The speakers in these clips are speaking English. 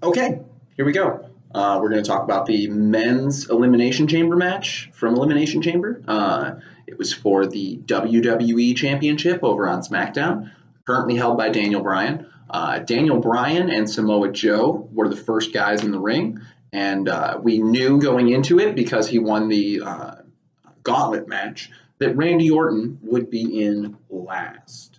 Okay, here we go. We're going to talk about the men's Elimination Chamber match from Elimination Chamber. It was for the WWE Championship over on SmackDown, currently held by Daniel Bryan. Daniel Bryan and Samoa Joe were the first guys in the ring, and we knew going into it because he won the gauntlet match that Randy Orton would be in last.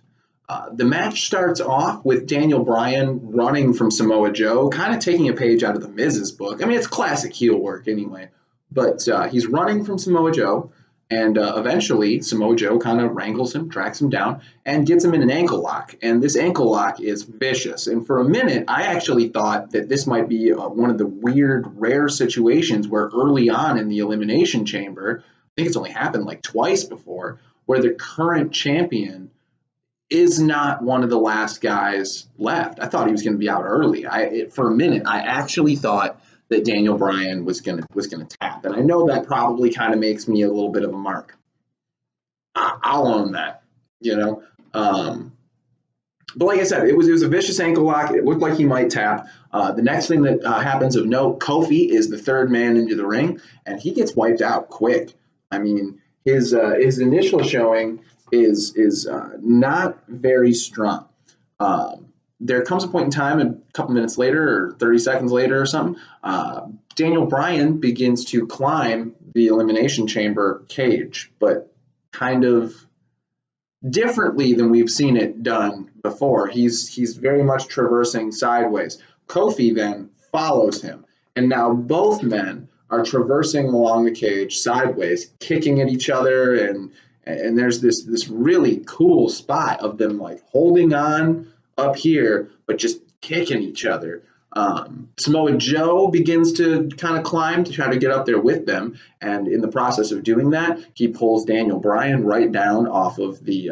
The match starts off with Daniel Bryan running from Samoa Joe, kind of taking a page out of the Miz's book. I mean, it's classic heel work anyway, but he's running from Samoa Joe, and eventually Samoa Joe kind of wrangles him, tracks him down, and gets him in an ankle lock. And this ankle lock is vicious. And for a minute, I actually thought that this might be one of the weird, rare situations where early on in the Elimination Chamber, I think it's only happened like twice before, where the current champion is not one of the last guys left. I thought he was going to be out early. For a minute, I actually thought that Daniel Bryan was going to tap, and I know that probably kind of makes me a little bit of a mark. I'll own that, you know. But like I said, it was a vicious ankle lock. It looked like he might tap. The next thing that happens of note, Kofi is the third man into the ring, and he gets wiped out quick. I mean, his initial showing is not very strong. There comes a point in time, a couple minutes later or 30 seconds later or something, Daniel Bryan begins to climb the Elimination Chamber cage, but kind of differently than we've seen it done before. He's very much traversing sideways. Kofi then follows him, and now both men are traversing along the cage sideways, kicking at each other, and there's this really cool spot of them like holding on up here, but just kicking each other. Samoa Joe begins to kind of climb to try to get up there with them, and in the process of doing that, he pulls Daniel Bryan right down off of the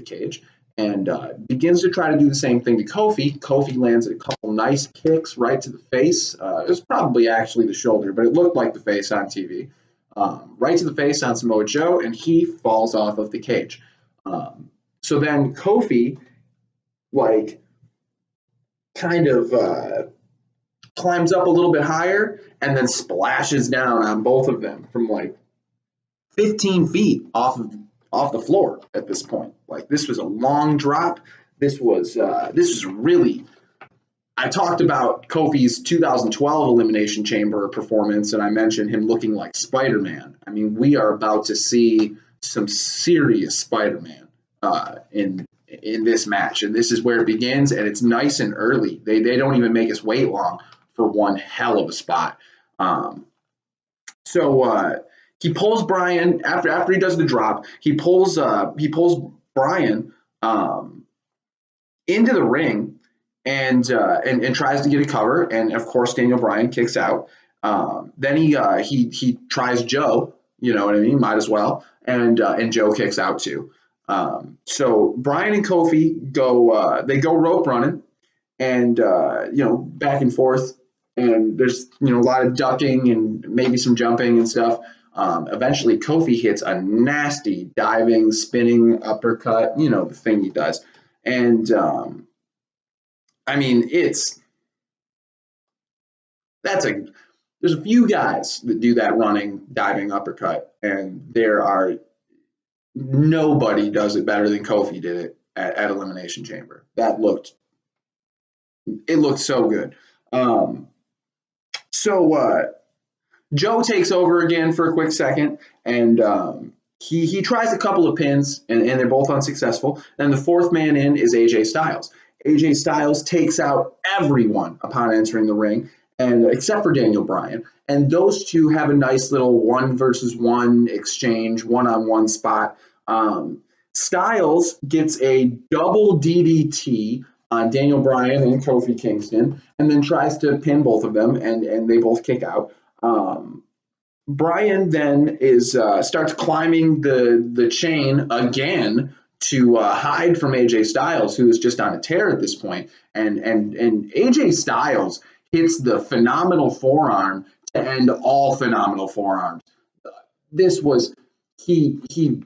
cage, and begins to try to do the same thing to Kofi. Kofi lands a couple nice kicks right to the face. It was probably actually the shoulder, but it looked like the face on TV. Right to the face on Samoa Joe, and he falls off of the cage. So then Kofi, like, kind of climbs up a little bit higher and then splashes down on both of them from like 15 feet off the floor at this point. Like, this was a long drop. This was really. I talked about Kofi's 2012 Elimination Chamber performance, and I mentioned him looking like Spider-Man. I mean, we are about to see some serious Spider-Man in this match, and this is where it begins, and it's nice and early. They don't even make us wait long for one hell of a spot. So he pulls Bryan after he does the drop. He pulls Bryan into the ring. And tries to get a cover, and of course Daniel Bryan kicks out. Then he tries Joe, you know what I mean? Might as well, and Joe kicks out too. So Bryan and Kofi go rope running, and back and forth, and there's a lot of ducking and maybe some jumping and stuff. Eventually Kofi hits a nasty diving spinning uppercut, the thing he does, and I mean, there's a few guys that do that running, diving uppercut, and nobody does it better than Kofi did it at Elimination Chamber. It looked so good. So Joe takes over again for a quick second, and he tries a couple of pins, and they're both unsuccessful. Then the fourth man in is AJ Styles. AJ Styles takes out everyone upon entering the ring, and except for Daniel Bryan. And those two have a nice little 1-versus-1 exchange, one-on-one spot. Styles gets a double DDT on Daniel Bryan and Kofi Kingston, and then tries to pin both of them, and they both kick out. Bryan then starts climbing the chain again to hide from AJ Styles, who is just on a tear at this point. And AJ Styles hits the phenomenal forearm to end all phenomenal forearms. This was, he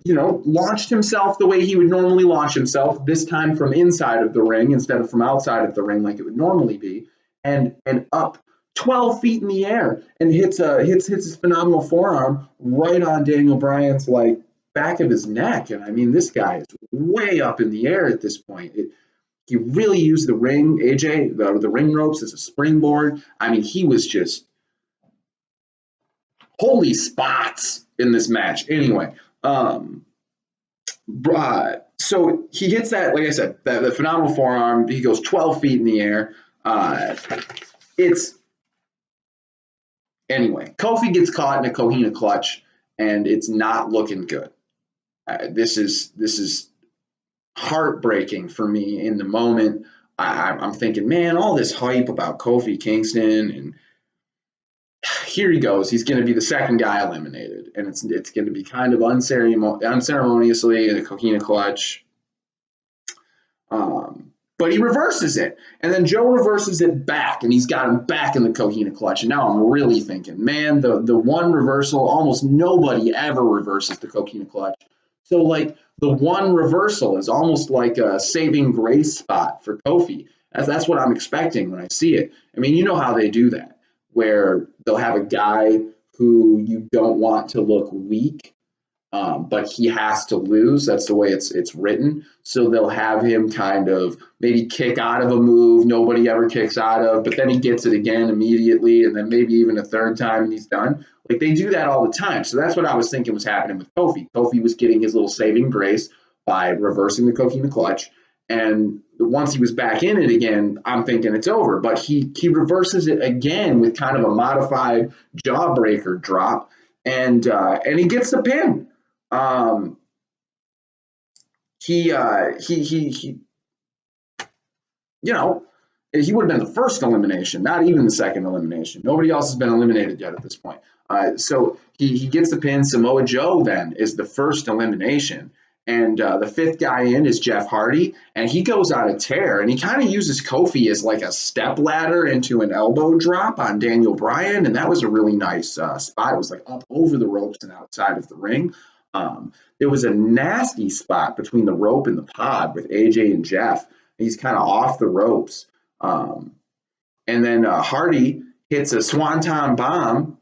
launched himself the way he would normally launch himself, this time from inside of the ring instead of from outside of the ring like it would normally be. and up 12 feet in the air and hits his phenomenal forearm right on Daniel Bryan's like back of his neck. And I mean, this guy is way up in the air at this point. He really used the ring, AJ, the ring ropes as a springboard. I mean, he was just holy spots in this match. Anyway, so he hits that, like I said, the phenomenal forearm. He goes 12 feet in the air. Anyway, Kofi gets caught in a Cohina clutch, and it's not looking good. This is heartbreaking for me in the moment. I'm thinking, man, all this hype about Kofi Kingston, and here he goes. He's going to be the second guy eliminated, and it's going to be kind of unceremoniously in a Cohina clutch. But he reverses it, and then Joe reverses it back, and he's got him back in the Cohina clutch. And now I'm really thinking, man, the one reversal, almost nobody ever reverses the Cohina clutch. So, like, the one reversal is almost like a saving grace spot for Kofi. That's what I'm expecting when I see it. I mean, you know how they do that, where they'll have a guy who you don't want to look weak, but he has to lose. That's the way it's written. So they'll have him kind of maybe kick out of a move nobody ever kicks out of, but then he gets it again immediately, and then maybe even a third time and he's done. Like, they do that all the time. So that's what I was thinking was happening with Kofi. Kofi was getting his little saving grace by reversing the Cohina clutch. And once he was back in it again, I'm thinking it's over. But he reverses it again with kind of a modified jawbreaker drop, and he gets the pin. He would have been the first elimination, not even the second elimination. Nobody else has been eliminated yet at this point. So he gets the pin. Samoa Joe then is the first elimination. And the fifth guy in is Jeff Hardy, and he goes on a tear, and he kind of uses Kofi as like a step ladder into an elbow drop on Daniel Bryan, and that was a really nice spot. It was like up over the ropes and outside of the ring. There was a nasty spot between the rope and the pod with AJ and Jeff. He's kind of off the ropes. And then Hardy hits a swanton bomb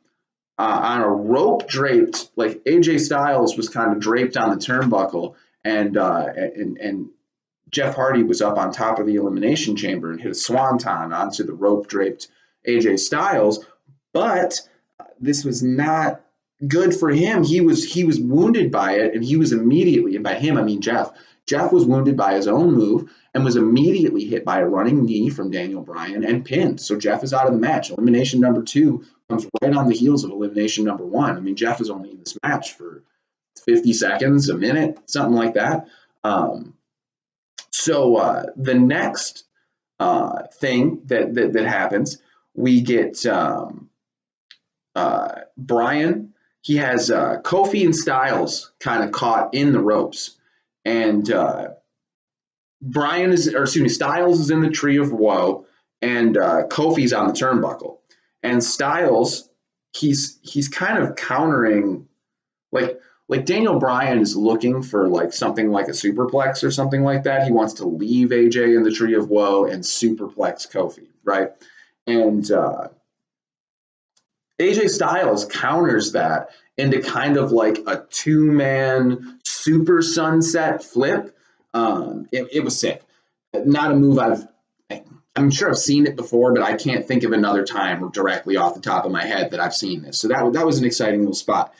on a rope draped, like AJ Styles was kind of draped on the turnbuckle, and Jeff Hardy was up on top of the Elimination Chamber and hit a swanton onto the rope draped AJ Styles. But this was not good for him. He was wounded by it, and he was immediately, and by him I mean Jeff. Jeff was wounded by his own move and was immediately hit by a running knee from Daniel Bryan and pinned. So Jeff is out of the match. Elimination number 2 comes right on the heels of elimination number 1. I mean, Jeff is only in this match for 50 seconds, a minute, something like that. So the next thing that happens, we get Bryan. He has Kofi and Styles kind of caught in the ropes. And Styles is in the Tree of Woe, and Kofi's on the turnbuckle. And Styles, he's kind of countering, like Daniel Bryan is looking for like something like a superplex or something like that. He wants to leave AJ in the Tree of Woe and superplex Kofi, right? And AJ Styles counters that into kind of like a 2-man super sunset flip. It was sick. Not a move I'm sure I've seen it before, but I can't think of another time directly off the top of my head that I've seen this. So that was an exciting little spot.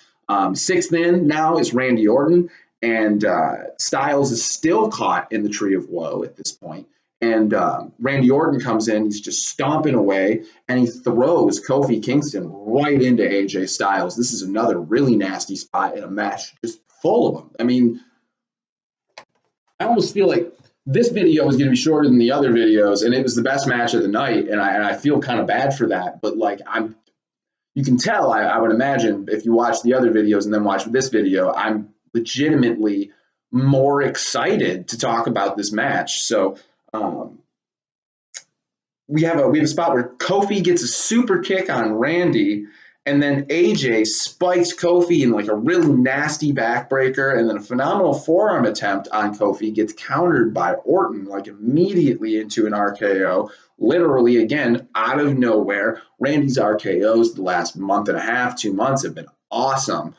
Sixth in now is Randy Orton, and Styles is still caught in the Tree of Woe at this point. And Randy Orton comes in, he's just stomping away, and he throws Kofi Kingston right into AJ Styles. This is another really nasty spot in a match just full of them. I mean, I almost feel like this video is going to be shorter than the other videos, and it was the best match of the night, and I feel kind of bad for that. But like you can tell, I would imagine if you watch the other videos and then watch this video, I'm legitimately more excited to talk about this match. So we have a spot where Kofi gets a super kick on Randy, And then AJ spikes Kofi in like a really nasty backbreaker, and then a phenomenal forearm attempt on Kofi gets countered by Orton like immediately into an RKO, literally again out of nowhere. Randy's RKOs the last month and a half, 2 months have been awesome.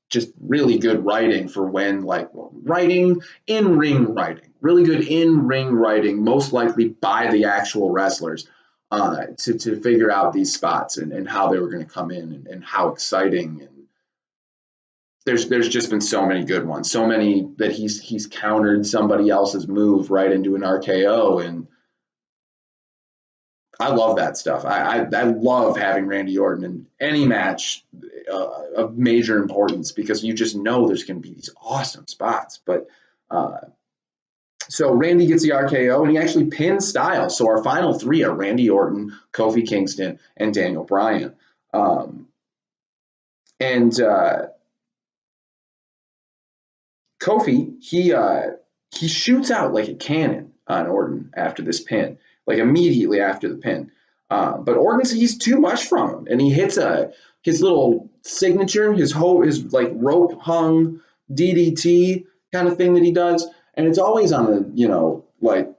Just really good writing for when writing, in-ring writing, really good in-ring writing, most likely by the actual wrestlers. To figure out these spots and how they were going to come in and how exciting. And there's just been so many good ones, so many that he's countered somebody else's move right into an RKO, and I love that stuff. I love having Randy Orton in any match of major importance because you just know there's going to be these awesome spots. But so Randy gets the RKO, and he actually pins Styles. So our final three are Randy Orton, Kofi Kingston, and Daniel Bryan. Kofi, he shoots out like a cannon on Orton after this pin, like immediately after the pin. But Orton sees too much from him, and he hits his little signature, his like rope hung DDT kind of thing that he does. And it's always on the, like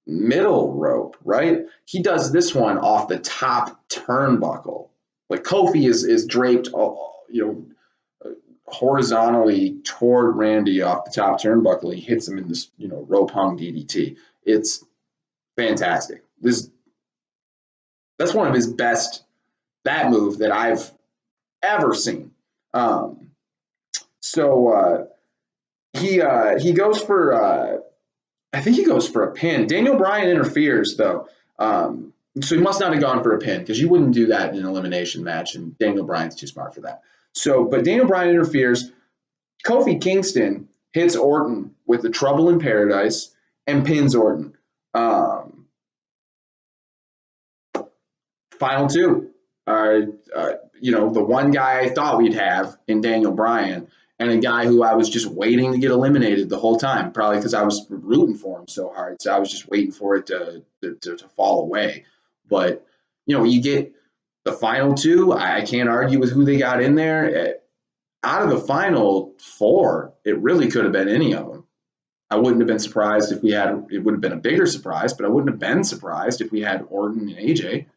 middle rope, right? He does this one off the top turnbuckle. Like Kofi is draped, horizontally toward Randy off the top turnbuckle. He hits him in this, rope hung DDT. It's fantastic. That's one of his best, that move that I've ever seen. He goes for I think he goes for a pin. Daniel Bryan interferes though, so he must not have gone for a pin because you wouldn't do that in an elimination match, and Daniel Bryan's too smart for that. But Daniel Bryan interferes. Kofi Kingston hits Orton with the Trouble in Paradise and pins Orton. Final two are the one guy I thought we'd have in Daniel Bryan, and a guy who I was just waiting to get eliminated the whole time, probably because I was rooting for him so hard. So I was just waiting for it to fall away. But, you get the final two. I can't argue with who they got in there. Out of the final four, it really could have been any of them. I wouldn't have been surprised if it would have been a bigger surprise, but I wouldn't have been surprised if we had Orton and AJ,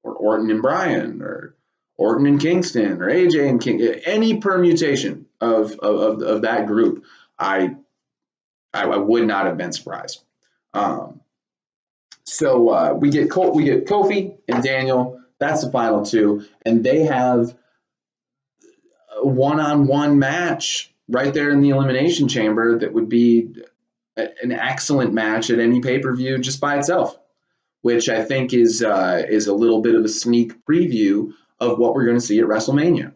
or Orton and Bryan, or Orton and Kingston, or AJ and King. Any permutation of that group, I would not have been surprised. So we get Kofi and Daniel. That's the final two, and they have a one-on-one match right there in the Elimination Chamber that would be an excellent match at any pay-per-view just by itself, which I think is a little bit of a sneak preview of what we're going to see at WrestleMania.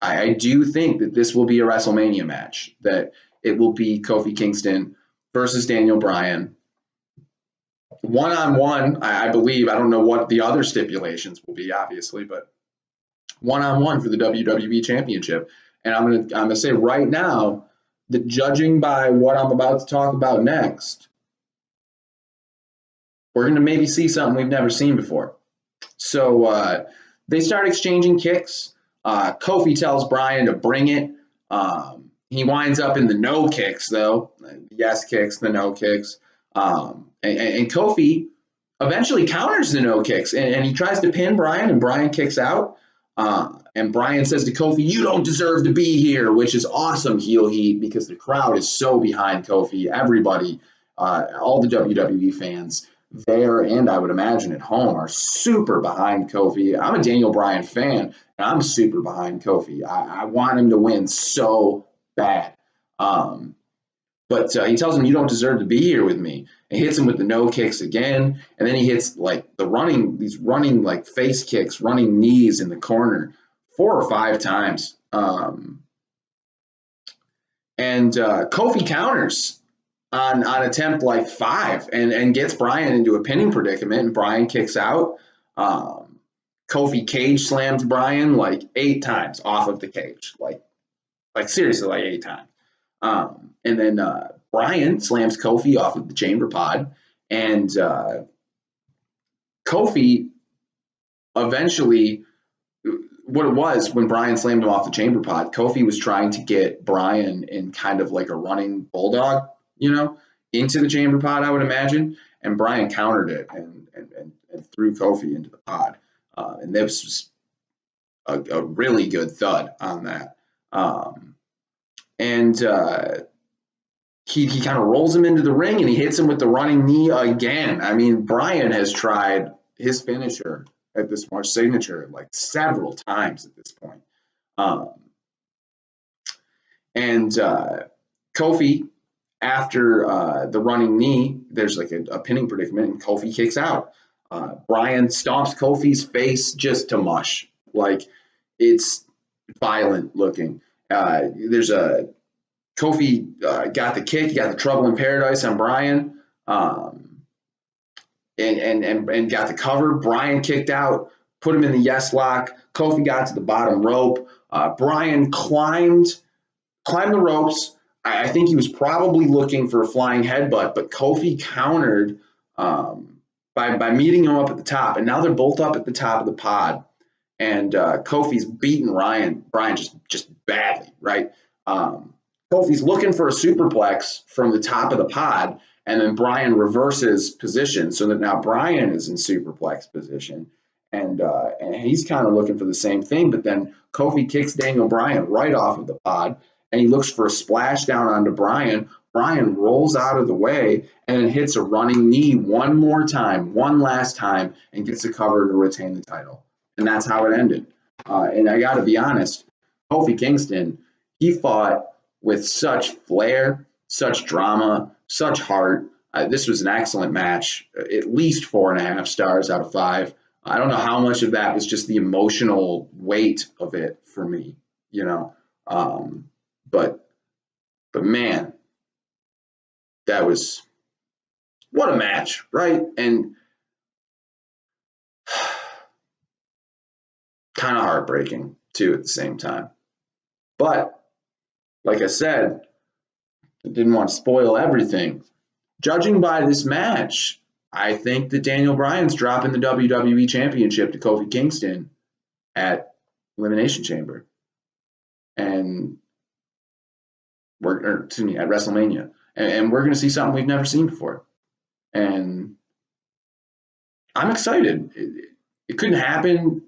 I do think that this will be a WrestleMania match, that it will be Kofi Kingston versus Daniel Bryan. One-on-one, I believe. I don't know what the other stipulations will be, obviously, but one-on-one for the WWE Championship. And I'm gonna say right now that judging by what I'm about to talk about next, we're going to maybe see something we've never seen before. So they start exchanging kicks. Kofi tells Bryan to bring it. He winds up in the no kicks, though. Yes kicks, the no kicks. And Kofi eventually counters the no kicks, and he tries to pin Bryan, and Bryan kicks out. And Bryan says to Kofi, "You don't deserve to be here," which is awesome heel heat because the crowd is so behind Kofi. Everybody, all the WWE fans there, and I would imagine at home, are super behind Kofi. I'm a Daniel Bryan fan, and I'm super behind Kofi. I want him to win so bad. But he tells him, "You don't deserve to be here with me." And hits him with the no kicks again. And then he hits like these running like face kicks, running knees in the corner 4 or 5 times. And Kofi counters on attempt like 5 and gets Bryan into a pinning predicament, and Bryan kicks out. Kofi cage slams Bryan like 8 times off of the cage, like seriously, like 8 times. And then Bryan slams Kofi off of the chamber pod, and Kofi eventually, what it was when Bryan slammed him off the chamber pod, Kofi was trying to get Bryan in kind of like a running bulldog, into the chamber pod, I would imagine. And Bryan countered it and threw Kofi into the pod. And this was a really good thud on that. He kind of rolls him into the ring and he hits him with the running knee again. I mean, Bryan has tried his finisher at this point, signature, like several times at this point. Kofi, after the running knee, there's like a pinning predicament, and Kofi kicks out. Bryan stomps Kofi's face just to mush. Like, it's violent looking. There's a Kofi got the kick, he got the trouble in paradise on Bryan, and got the cover. Bryan kicked out, put him in the yes lock. Kofi got to the bottom rope. Bryan climbed the ropes. I think he was probably looking for a flying headbutt, but Kofi countered by meeting him up at the top. And now they're both up at the top of the pod. And Kofi's beating Bryan just badly, right? Kofi's looking for a superplex from the top of the pod, and then Bryan reverses position so that now Bryan is in superplex position. And he's kind of looking for the same thing, but then Kofi kicks Daniel Bryan right off of the pod, and he looks for a splash down onto Bryan. Bryan rolls out of the way and then hits a running knee one last time, and gets the cover to retain the title. And that's how it ended. And I got to be honest, Kofi Kingston, he fought with such flair, such drama, such heart. This was an excellent match, at least 4.5 stars out of 5. I don't know how much of that was just the emotional weight of it for me, but man, that was, what a match, right? And kind of heartbreaking too at the same time. But like I said, I didn't want to spoil everything. Judging by this match, I think that Daniel Bryan's dropping the WWE Championship to Kofi Kingston at Elimination Chamber. And at WrestleMania. And we're going to see something we've never seen before. And I'm excited. It couldn't happen.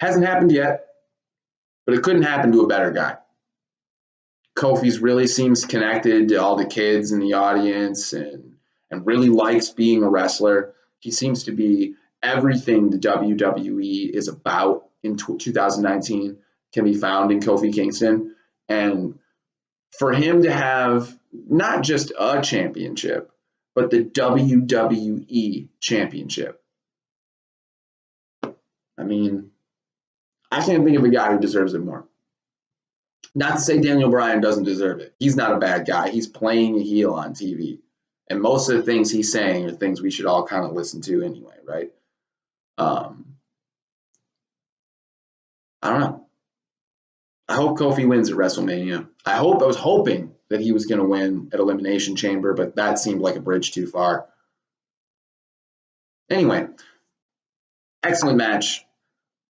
Hasn't happened yet, but it couldn't happen to a better guy. Kofi's really seems connected to all the kids in the audience and really likes being a wrestler. He seems to be everything the WWE is about in 2019 can be found in Kofi Kingston. And for him to have not just a championship, but the WWE Championship. I mean, I can't think of a guy who deserves it more. Not to say Daniel Bryan doesn't deserve it. He's not a bad guy. He's playing a heel on TV. And most of the things he's saying are things we should all kind of listen to anyway, right? I don't know. I hope Kofi wins at WrestleMania. I was hoping that he was going to win at Elimination Chamber, but that seemed like a bridge too far. Anyway, excellent match.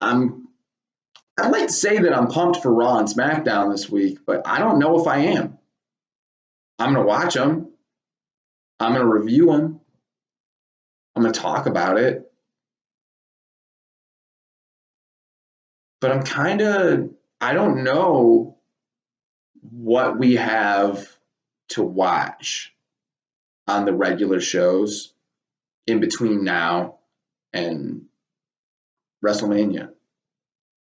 I'd like to say that I'm pumped for Raw and SmackDown this week, but I don't know if I am. I'm going to watch them. I'm going to review them. I'm going to talk about it. But I don't know what we have to watch on the regular shows in between now and WrestleMania.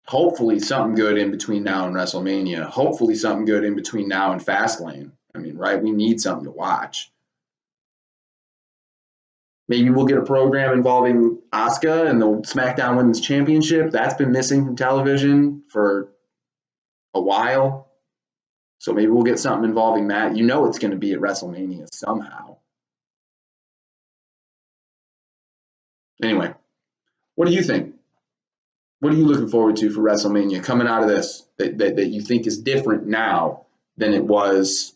Hopefully something good in between now and WrestleMania. Hopefully something good in between now and Fastlane. I mean, right? We need something to watch. Maybe we'll get a program involving Asuka and the SmackDown Women's Championship. That's been missing from television for a while. So maybe we'll get something involving that. You know it's going to be at WrestleMania somehow. Anyway, what do you think? What are you looking forward to for WrestleMania coming out of this that you think is different now than it was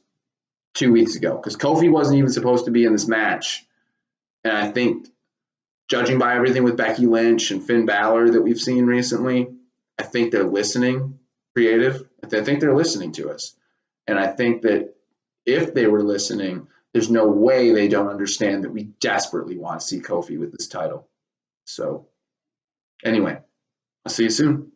2 weeks ago? Because Kofi wasn't even supposed to be in this match. And I think judging by everything with Becky Lynch and Finn Balor that we've seen recently, I think they're listening, creative. I think they're listening to us. And I think that if they were listening, there's no way they don't understand that we desperately want to see Kofi with this title. So anyway, I'll see you soon.